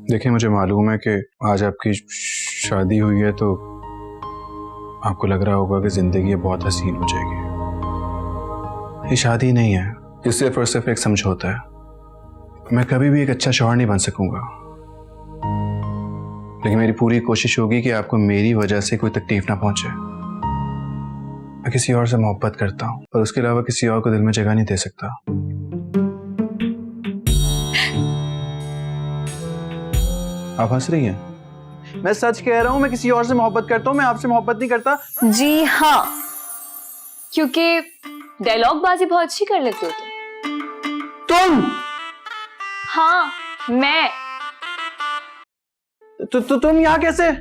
देखिए, मुझे मालूम है कि आज आपकी शादी हुई है तो आपको लग रहा होगा कि जिंदगी बहुत हसीन हो जाएगी। ये शादी नहीं है, ये सिर्फ और सिर्फ एक समझौता है। मैं कभी भी एक अच्छा शौहर नहीं बन सकूंगा, लेकिन मेरी पूरी कोशिश होगी कि आपको मेरी वजह से कोई तकलीफ ना पहुंचे। मैं किसी और से मोहब्बत करता हूं, पर उसके अलावा किसी और को दिल में जगह नहीं दे सकता। आप हंस रही हैं? मैं सच कह रहा हूं, मैं किसी और से मोहब्बत करता हूं, मैं आपसे मोहब्बत नहीं करता। जी हाँ, क्योंकि डायलॉग बाजी बहुत अच्छी कर लेते हो तुम? हाँ, मैं। तुम यहाँ कैसे?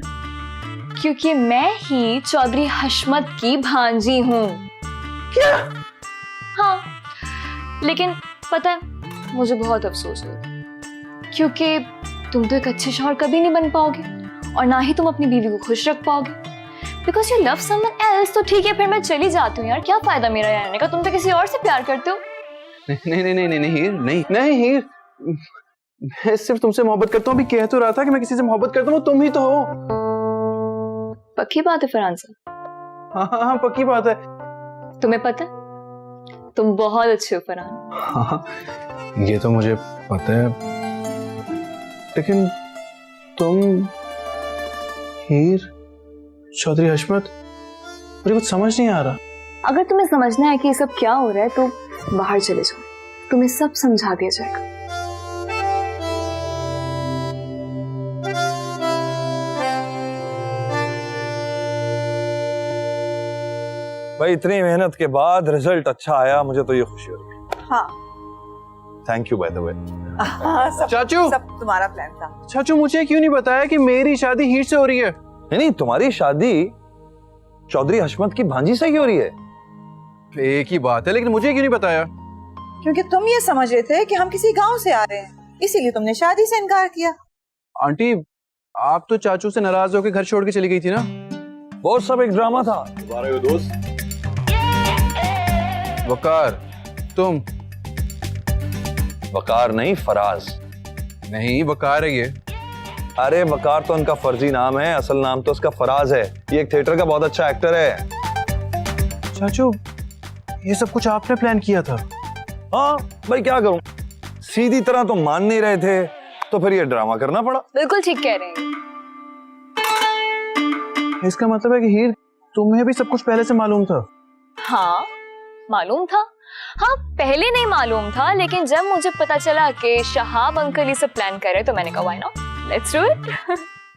क्योंकि मैं ही चौधरी हशमत की भांजी हूँ। क्या? हाँ, लेकिन पता है, मुझे बहुत अफसोस होता है, क्योंकि तुम तो एक अच्छे शौहर कभी नहीं बन पाओगे और ना ही तुम अपनी बीवी को खुश रख पाओगे। Because you love someone else. तो ठीक है, फिर मैं चली जाती हूँ यार, क्या फायदा मेरा रहने का, तुम तो किसी और से प्यार करते हो। नहीं नहीं नहीं नहीं हीर, नहीं हीर, मैं सिर्फ तुमसे मोहब्बत करता हूँ। अभी कह तो रहा था कि मैं किसी से मोहब्बत करता हूँ, तुम ही तो हो। पक्की बात है फरहान साहब? हाँ हाँ हाँ, पक्की बात है। तुम्हें पता है, तुम बहुत अच्छे हो फरहान। हाँ, ये तो मुझे पता है, लेकिन तुम हीर चौधरी हशमत, मुझे कुछ समझ नहीं आ रहा। अगर तुम्हें समझना है कि ये सब क्या हो रहा है तो बाहर चले जाओ, तुम्हें सब समझा दिया जाएगा। भाई इतनी मेहनत के बाद रिजल्ट अच्छा आया, मुझे तो ये खुशी हो रही है। हाँ, thank you by the way. चाचू, सब तुम्हारा प्लान था। चाचू मुझे क्यों नहीं बताया कि मेरी शादी हीर से हो रही है? नहीं, तुम्हारी शादी चौधरी हशमत की भांजी से ही हो रही है। एक ही बात है, लेकिन मुझे क्यों नहीं बताया? क्योंकि तुम ये समझ रहे थे कि हम किसी गांव से आ रहे हैं, इसीलिए तुमने शादी से इनकार किया। आंटी, आप तो चाचू से नाराज होकर घर छोड़ के चली गई थी ना? वो सब एक ड्रामा था। तुम्हारे दोस्त वकार, तुम? वकार नहीं, फराज। नहीं, वकार है ये। अरे वकार तो उनका फर्जी नाम है, असल नाम तो उसका फराज है। ये एक थिएटर का बहुत अच्छा एक्टर है। चाचू, ये सब कुछ आपने प्लान किया था? हाँ भाई, क्या करूं, सीधी तरह तो मान नहीं रहे थे, तो फिर ये ड्रामा करना पड़ा। बिल्कुल ठीक कह रहे हैं। इसका मतलब है कि हीर, तुम्हें भी सब कुछ पहले से मालूम था? हाँ, मालूम था। हाँ, पहले नहीं मालूम था, लेकिन जब मुझे पता चला कि शहाब अंकल ये सब प्लान कर रहे, तो मैंने कहा why not, let's do it.